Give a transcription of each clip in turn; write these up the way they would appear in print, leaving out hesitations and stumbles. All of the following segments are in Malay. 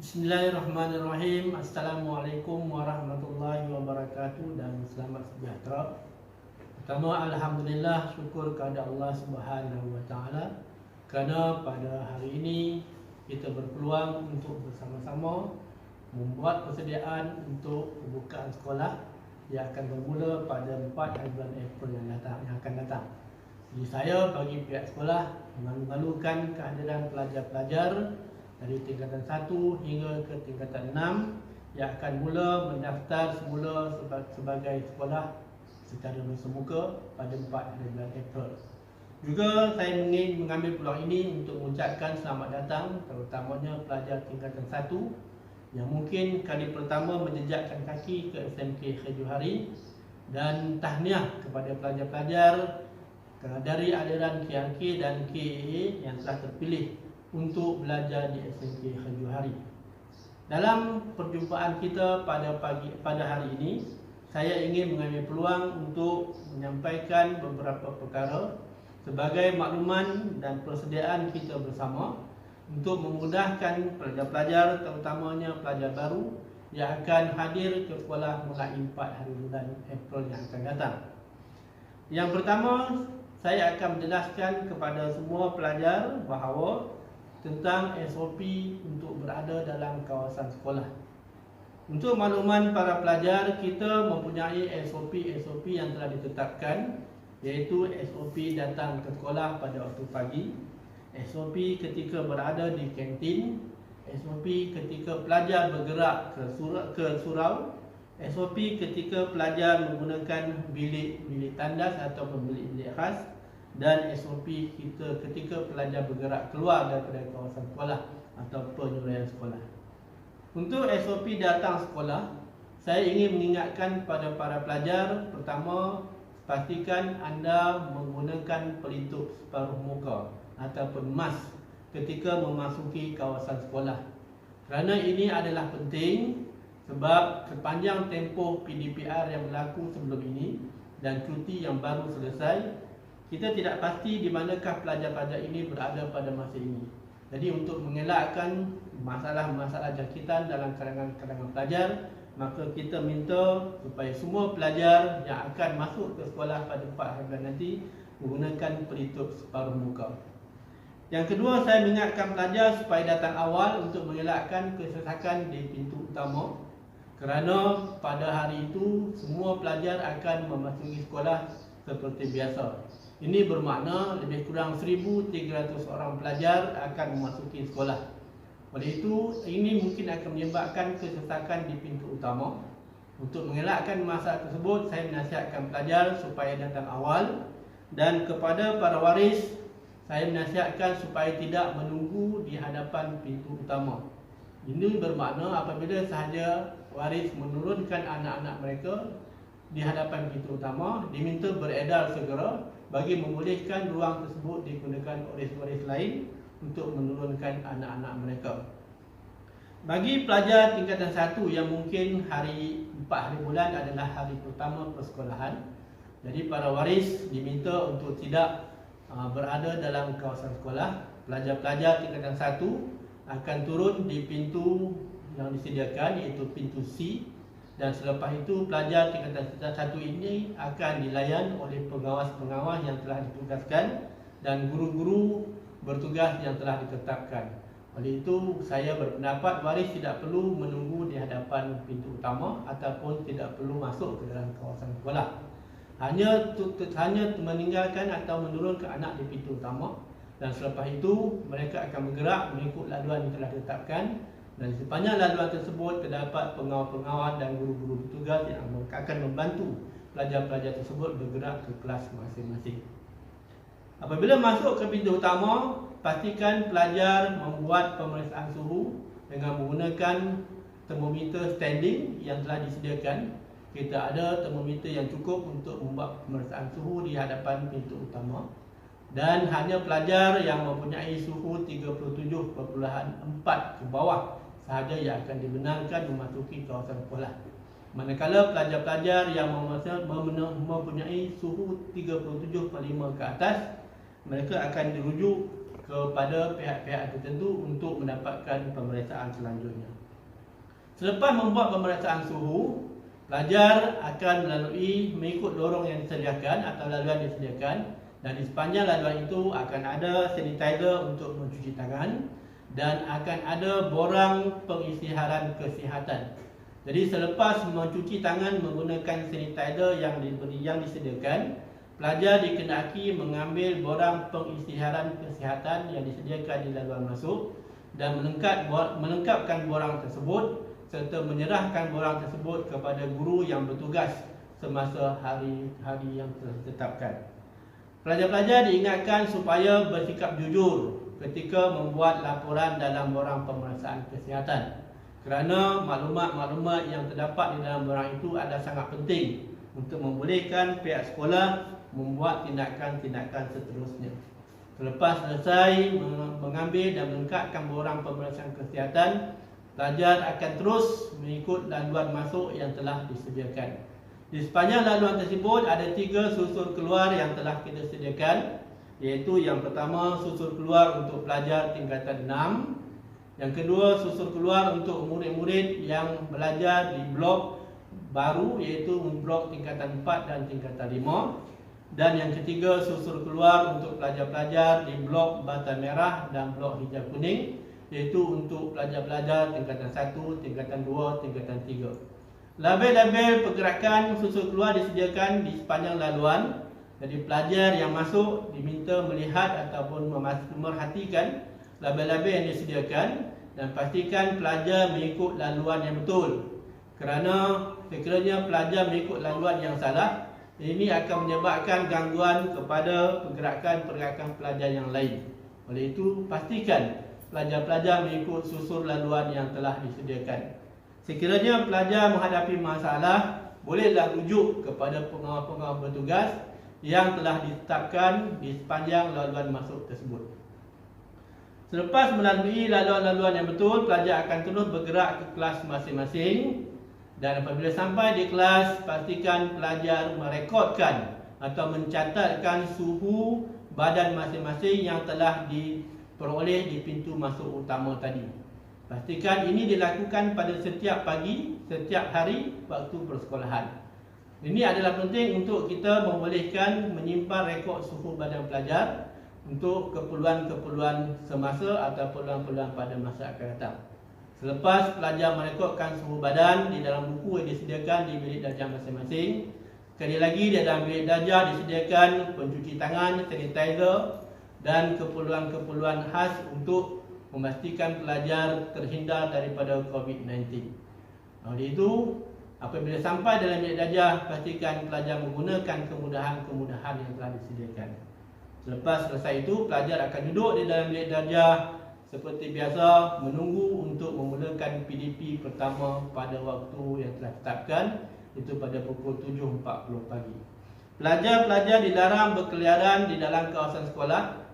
Bismillahirrahmanirrahim. Assalamualaikum warahmatullahi wabarakatuh dan selamat sejahtera. Pertama, alhamdulillah, syukur kepada Allah Subhanahu wa taala kerana pada hari ini kita berpeluang untuk bersama-sama membuat persediaan untuk pembukaan sekolah yang akan bermula pada 4 bulan April yang akan datang. Jadi saya bagi pihak sekolah mengalu-alukan kehadiran pelajar-pelajar dari tingkatan 1 hingga ke tingkatan 6 yang akan mula mendaftar semula sebagai sekolah secara bersemuka pada 4 bulan April. Juga saya ingin mengambil peluang ini untuk mengucapkan selamat datang terutamanya pelajar tingkatan 1 yang mungkin kali pertama menjejakkan kaki ke SMK Khairjohari, dan tahniah kepada pelajar-pelajar dari aliran KRK dan KAA yang telah terpilih untuk belajar di SMK Khairjohari. Dalam perjumpaan kita pada hari ini, saya ingin mengambil peluang untuk menyampaikan beberapa perkara sebagai makluman dan persediaan kita bersama untuk memudahkan pelajar-pelajar, terutamanya pelajar baru yang akan hadir ke sekolah mulai 4 hari bulan April yang akan datang. Yang pertama, saya akan menjelaskan kepada semua pelajar bahawa tentang SOP untuk berada dalam kawasan sekolah. Untuk makluman para pelajar, kita mempunyai SOP yang telah ditetapkan, iaitu SOP datang ke sekolah pada waktu pagi, SOP ketika berada di kantin, SOP ketika pelajar bergerak ke surau, SOP ketika pelajar menggunakan bilik tandas ataupun bilik khas, dan SOP kita ketika pelajar bergerak keluar daripada kawasan sekolah atau penyurian sekolah. Untuk SOP datang sekolah, saya ingin mengingatkan pada para pelajar, pertama, pastikan anda menggunakan pelitup separuh muka ataupun mask ketika memasuki kawasan sekolah. Kerana ini adalah penting sebab sepanjang tempoh PDPR yang berlaku sebelum ini dan cuti yang baru selesai, kita tidak pasti di manakah pelajar-pelajar ini berada pada masa ini. Jadi untuk mengelakkan masalah-masalah jangkitan dalam kalangan pelajar, maka kita minta supaya semua pelajar yang akan masuk ke sekolah pada 4 hari bulan nanti menggunakan pelitup separuh muka. Yang kedua, saya mengingatkan pelajar supaya datang awal untuk mengelakkan kesesakan di pintu utama, kerana pada hari itu semua pelajar akan memasuki sekolah seperti biasa. Ini bermakna lebih kurang 1,300 orang pelajar akan memasuki sekolah. Oleh itu, ini mungkin akan menyebabkan kesesakan di pintu utama. Untuk mengelakkan masalah tersebut, saya menasihatkan pelajar supaya datang awal, dan kepada para waris, saya menasihatkan supaya tidak menunggu di hadapan pintu utama. Ini bermakna apabila sahaja waris menurunkan anak-anak mereka di hadapan pintu utama, diminta beredar segera bagi membolehkan ruang tersebut digunakan oleh waris lain untuk menurunkan anak-anak mereka. Bagi pelajar tingkatan 1 yang mungkin 4 hari bulan adalah hari pertama persekolahan, jadi para waris diminta untuk tidak berada dalam kawasan sekolah. Pelajar-pelajar tingkatan 1 akan turun di pintu yang disediakan, iaitu pintu C, dan selepas itu pelajar tingkatan 1 ini akan dilayan oleh pengawas-pengawas yang telah ditugaskan dan guru-guru bertugas yang telah ditetapkan. Oleh itu, saya berpendapat waris tidak perlu menunggu di hadapan pintu utama ataupun tidak perlu masuk ke dalam kawasan sekolah. Hanya meninggalkan atau menurunkan anak di pintu utama, dan selepas itu mereka akan bergerak mengikut laluan yang telah ditetapkan. Dan di sepanjang laluan tersebut terdapat pengawal-pengawal dan guru-guru bertugas yang akan membantu pelajar-pelajar tersebut bergerak ke kelas masing-masing. Apabila masuk ke pintu utama, pastikan pelajar membuat pemeriksaan suhu dengan menggunakan termometer standing yang telah disediakan. Kita ada termometer yang cukup untuk membuat pemeriksaan suhu di hadapan pintu utama, dan hanya pelajar yang mempunyai suhu 37.4 ke bawah sahaja yang akan dibenarkan memasuki kawasan sekolah. Manakala pelajar-pelajar yang mempunyai suhu 37.5 ke atas, mereka akan dirujuk kepada pihak-pihak tertentu untuk mendapatkan pemeriksaan selanjutnya. Selepas membuat pemeriksaan suhu, pelajar akan mengikut lorong yang disediakan atau laluan disediakan, dan di sepanjang laluan itu akan ada sanitizer untuk mencuci tangan dan akan ada borang pengisytiharan kesihatan. Jadi selepas mencuci tangan menggunakan sanitizer yang disediakan, pelajar dikenaki mengambil borang pengisytiharan kesihatan yang disediakan di laluan masuk dan melengkapkan borang tersebut serta menyerahkan borang tersebut kepada guru yang bertugas semasa hari-hari yang telah ditetapkan. Pelajar-pelajar diingatkan supaya bersikap jujur ketika membuat laporan dalam borang pemeriksaan kesihatan, kerana maklumat-maklumat yang terdapat di dalam borang itu adalah sangat penting untuk membolehkan pihak sekolah membuat tindakan-tindakan seterusnya. Selepas selesai mengambil dan melengkapkan borang pemeriksaan kesihatan, pelajar akan terus mengikut laluan masuk yang telah disediakan. Di sepanjang laluan tersebut ada 3 susur keluar yang telah kita sediakan, iaitu yang pertama susur keluar untuk pelajar tingkatan 6, yang kedua susur keluar untuk murid-murid yang belajar di blok baru, iaitu blok tingkatan 4 dan tingkatan 5, dan yang ketiga susur keluar untuk pelajar-pelajar di blok bata merah dan blok hijau kuning, iaitu untuk pelajar-pelajar tingkatan 1, tingkatan 2, tingkatan 3. Label-label pergerakan susur keluar disediakan di sepanjang laluan. Jadi pelajar yang masuk diminta melihat ataupun memerhatikan label-label yang disediakan dan pastikan pelajar mengikut laluan yang betul. Kerana sekiranya pelajar mengikut laluan yang salah, ini akan menyebabkan gangguan kepada pergerakan-pergerakan pelajar yang lain. Oleh itu, pastikan pelajar-pelajar mengikut susur laluan yang telah disediakan. Sekiranya pelajar menghadapi masalah, bolehlah rujuk kepada pengawal-pengawal bertugas yang telah ditetapkan di sepanjang laluan masuk tersebut. Selepas melalui laluan-laluan yang betul, pelajar akan terus bergerak ke kelas masing-masing. Dan apabila sampai di kelas, pastikan pelajar merekodkan atau mencatatkan suhu badan masing-masing yang telah diperoleh di pintu masuk utama tadi. Pastikan ini dilakukan pada setiap pagi, setiap hari waktu persekolahan. Ini adalah penting untuk kita membolehkan menyimpan rekod suhu badan pelajar untuk keperluan-keperluan semasa atau keperluan-keperluan pada masa akan datang. Selepas pelajar merekodkan suhu badan di dalam buku yang disediakan di bilik darjah masing-masing, sekali lagi di dalam bilik darjah disediakan pencuci tangan, sanitizer dan keperluan-keperluan khas untuk memastikan pelajar terhindar daripada COVID-19. Oleh itu, apabila sampai dalam bilik darjah, pastikan pelajar menggunakan kemudahan-kemudahan yang telah disediakan. Selepas selesai itu, pelajar akan duduk di dalam bilik darjah seperti biasa menunggu untuk memulakan PDP pertama pada waktu yang telah ditetapkan, itu pada pukul 7.40 pagi. Pelajar-pelajar dilarang berkeliaran di dalam kawasan sekolah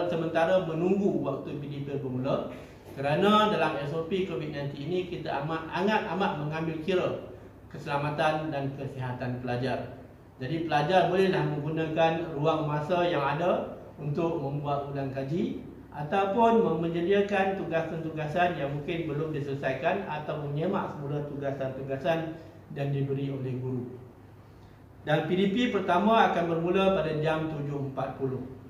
sementara menunggu waktu PDP bermula, kerana dalam SOP COVID-19 ini kita amat mengambil kira keselamatan dan kesihatan pelajar. Jadi pelajar bolehlah menggunakan ruang masa yang ada untuk membuat ulang kaji ataupun menyediakan tugasan-tugasan yang mungkin belum diselesaikan atau menyemak semula tugasan-tugasan yang diberi oleh guru. Dan PDP pertama akan bermula pada jam 7.40.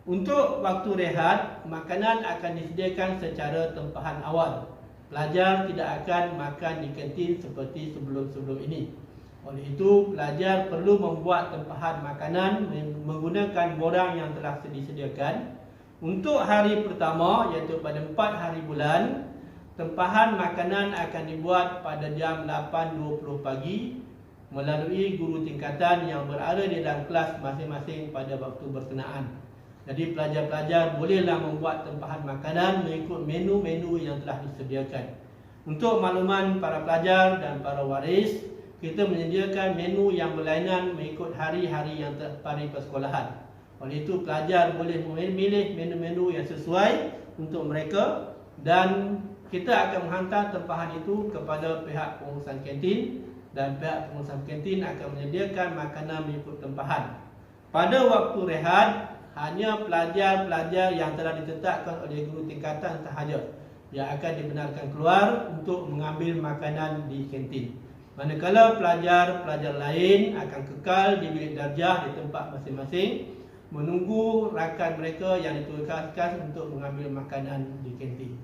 Untuk waktu rehat, makanan akan disediakan secara tempahan awal. Pelajar tidak akan makan di kantin seperti sebelum-sebelum ini. Oleh itu, pelajar perlu membuat tempahan makanan menggunakan borang yang telah disediakan. Untuk hari pertama, iaitu pada 4 hari bulan, tempahan makanan akan dibuat pada jam 8.20 pagi melalui guru tingkatan yang berada di dalam kelas masing-masing pada waktu berkenaan. Jadi pelajar-pelajar bolehlah membuat tempahan makanan mengikut menu-menu yang telah disediakan. Untuk makluman para pelajar dan para waris, kita menyediakan menu yang berlainan mengikut hari-hari yang hari persekolahan. Oleh itu pelajar boleh memilih menu-menu yang sesuai untuk mereka dan kita akan menghantar tempahan itu kepada pihak pengurusan kantin dan pihak pengurusan kantin akan menyediakan makanan mengikut tempahan. Pada waktu rehat, hanya pelajar-pelajar yang telah ditetapkan oleh guru tingkatan sahaja yang akan dibenarkan keluar untuk mengambil makanan di kantin. Manakala pelajar-pelajar lain akan kekal di bilik darjah di tempat masing-masing menunggu rakan mereka yang ditugaskan untuk mengambil makanan di kantin.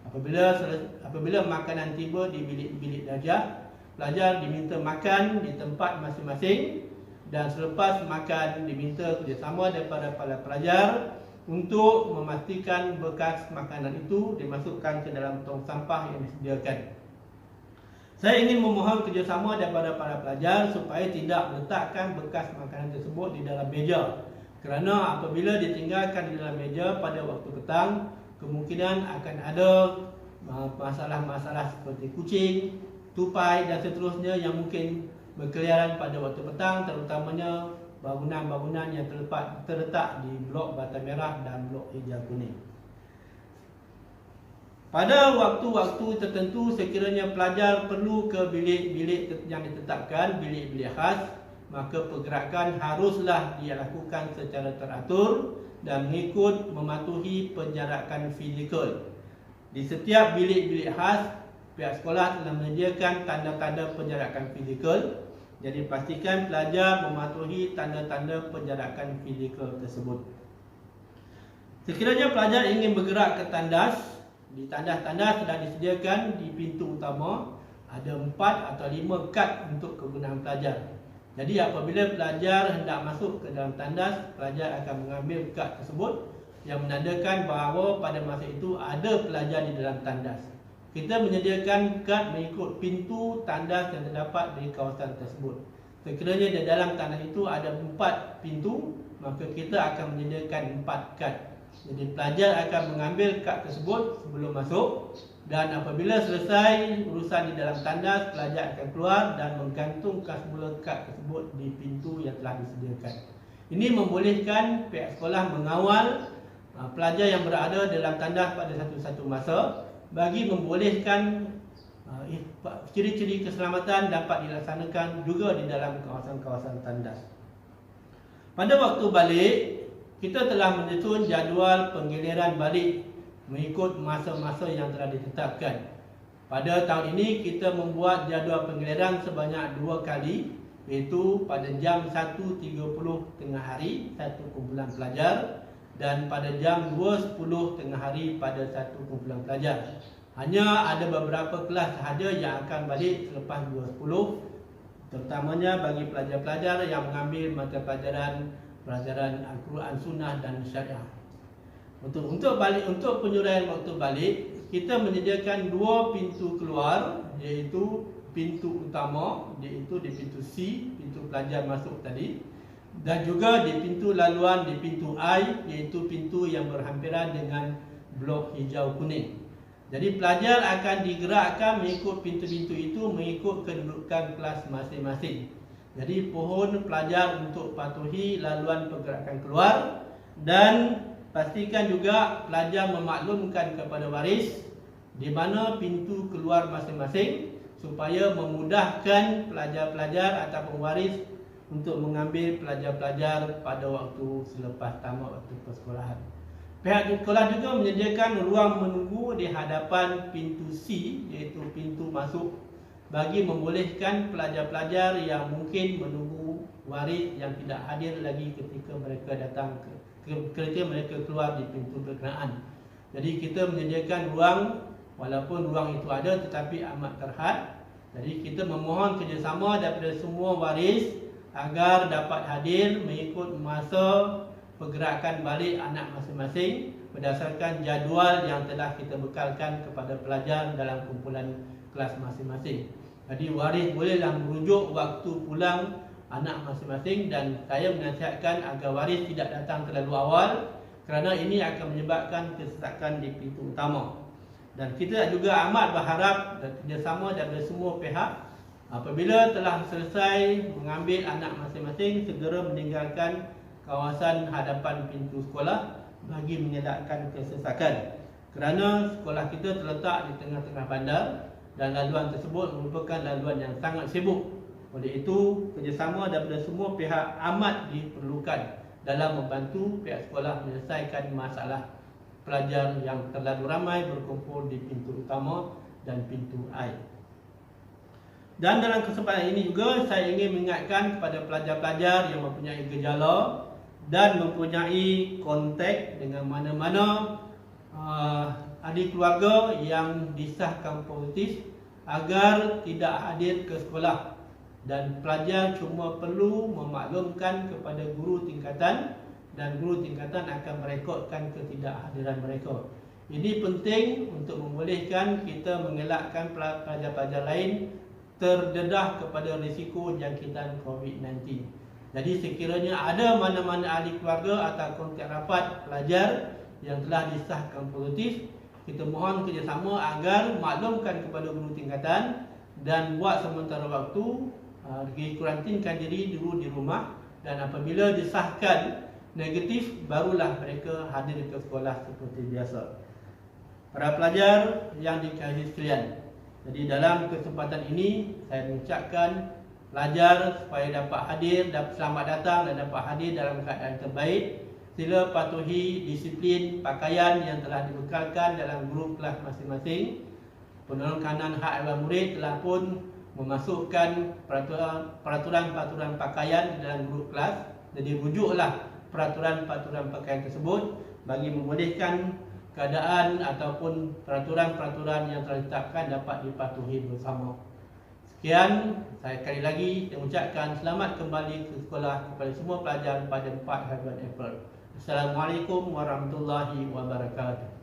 Apabila makanan tiba di bilik darjah, pelajar diminta makan di tempat masing-masing dan selepas makan diminta kerjasama daripada para pelajar untuk memastikan bekas makanan itu dimasukkan ke dalam tong sampah yang disediakan. Saya ingin memohon kerjasama daripada para pelajar supaya tidak meletakkan bekas makanan tersebut di dalam meja, kerana apabila ditinggalkan di dalam meja pada waktu petang, kemungkinan akan ada masalah-masalah seperti kucing, tupai dan seterusnya yang mungkin berkeliaran pada waktu petang, terutamanya bangunan-bangunan yang terletak di blok bata merah dan blok hijau kuning. Pada waktu-waktu tertentu sekiranya pelajar perlu ke bilik-bilik yang ditetapkan, bilik-bilik khas, maka pergerakan haruslah dilakukan secara teratur dan mengikut mematuhi penjarakan fizikal. Di setiap bilik-bilik khas, pihak sekolah telah menyediakan tanda-tanda penjarakan fizikal. Jadi pastikan pelajar mematuhi tanda-tanda penjarakan fizikal tersebut. Sekiranya pelajar ingin bergerak ke tandas, di tandas-tandas sudah disediakan di pintu utama ada 4 atau 5 kad untuk kegunaan pelajar. Jadi apabila pelajar hendak masuk ke dalam tandas, pelajar akan mengambil kad tersebut yang menandakan bahawa pada masa itu ada pelajar di dalam tandas. Kita menyediakan kad mengikut pintu tandas yang terdapat di kawasan tersebut. Sekiranya di dalam tandas itu ada 4 pintu, maka kita akan menyediakan 4 kad. Jadi pelajar akan mengambil kad tersebut sebelum masuk, dan apabila selesai urusan di dalam tandas, pelajar akan keluar dan menggantungkan semula kad tersebut di pintu yang telah disediakan. Ini membolehkan pihak sekolah mengawal pelajar yang berada dalam tandas pada satu-satu masa, bagi membolehkan ciri-ciri keselamatan dapat dilaksanakan juga di dalam kawasan-kawasan tandas. Pada waktu balik, kita telah menyusun jadual penggiliran balik mengikut masa-masa yang telah ditetapkan. Pada tahun ini kita membuat jadual penggiliran sebanyak 2 kali, iaitu pada jam 1.30 tengah hari satu kumpulan pelajar dan pada jam 2.10 tengah hari pada satu kumpulan pelajar. Hanya ada beberapa kelas sahaja yang akan balik selepas 2.10, terutamanya bagi pelajar-pelajar yang mengambil mata pelajaran Al-Quran, Sunnah dan Syariah. Untuk penyuraian waktu balik, kita menyediakan 2 pintu keluar, iaitu pintu utama, iaitu di pintu C, pintu pelajar masuk tadi, dan juga di pintu laluan di pintu I, iaitu pintu yang berhampiran dengan blok hijau kuning. Jadi pelajar akan digerakkan mengikut pintu-pintu itu mengikut kedudukan kelas masing-masing. Jadi pohon pelajar untuk patuhi laluan pergerakan keluar, dan pastikan juga pelajar memaklumkan kepada waris di mana pintu keluar masing-masing supaya memudahkan pelajar-pelajar ataupun waris untuk mengambil pelajar-pelajar pada waktu selepas tamat waktu persekolahan. Pihak sekolah juga menyediakan ruang menunggu di hadapan pintu C, iaitu pintu masuk, bagi membolehkan pelajar-pelajar yang mungkin menunggu waris yang tidak hadir lagi ketika mereka datang ketika mereka keluar di pintu berkenaan. Jadi kita menyediakan ruang, walaupun ruang itu ada tetapi amat terhad. Jadi kita memohon kerjasama daripada semua waris agar dapat hadir mengikut masa pergerakan balik anak masing-masing berdasarkan jadual yang telah kita bekalkan kepada pelajar dalam kumpulan kelas masing-masing. Jadi waris bolehlah merujuk waktu pulang anak masing-masing, dan saya menasihatkan agar waris tidak datang terlalu awal kerana ini akan menyebabkan kesesakan di pintu utama. Dan kita juga amat berharap kerjasama daripada semua pihak. Apabila telah selesai mengambil anak masing-masing, segera meninggalkan kawasan hadapan pintu sekolah bagi mengelakkan kesesakan. Kerana sekolah kita terletak di tengah-tengah bandar dan laluan tersebut merupakan laluan yang sangat sibuk. Oleh itu, kerjasama daripada semua pihak amat diperlukan. dalam membantu pihak sekolah menyelesaikan masalah pelajar yang terlalu ramai berkumpul di pintu utama dan pintu air. Dan dalam kesempatan ini juga saya ingin mengingatkan kepada pelajar-pelajar yang mempunyai gejala dan mempunyai kontak dengan mana-mana ahli keluarga yang disahkan positif agar tidak hadir ke sekolah, dan pelajar cuma perlu memaklumkan kepada guru tingkatan dan guru tingkatan akan merekodkan ketidakhadiran mereka. Ini penting untuk membolehkan kita mengelakkan pelajar-pelajar lain terdedah kepada risiko jangkitan COVID-19. Jadi sekiranya ada mana-mana ahli keluarga atau kontak rapat pelajar yang telah disahkan positif, kita mohon kerjasama agar maklumkan kepada guru tingkatan dan buat sementara waktu dikuarantinkan diri dulu di rumah, dan apabila disahkan negatif barulah mereka hadir ke sekolah seperti biasa. Para pelajar yang dikasihi sekalian, jadi dalam kesempatan ini saya mengucapkan pelajar supaya dapat hadir dan selamat datang dan dapat hadir dalam keadaan terbaik. Sila patuhi disiplin pakaian yang telah dibekalkan dalam grup kelas masing-masing. Penolong kanan hak ehwal murid telah pun memasukkan peraturan-peraturan pakaian di dalam grup kelas. Jadi rujuklah peraturan-peraturan pakaian tersebut bagi membolehkan keadaan ataupun peraturan-peraturan yang telah ditetapkan dapat dipatuhi bersama. Sekian, saya sekali lagi mengucapkan selamat kembali ke sekolah kepada semua pelajar pada 4 hari April. Assalamualaikum warahmatullahi wabarakatuh.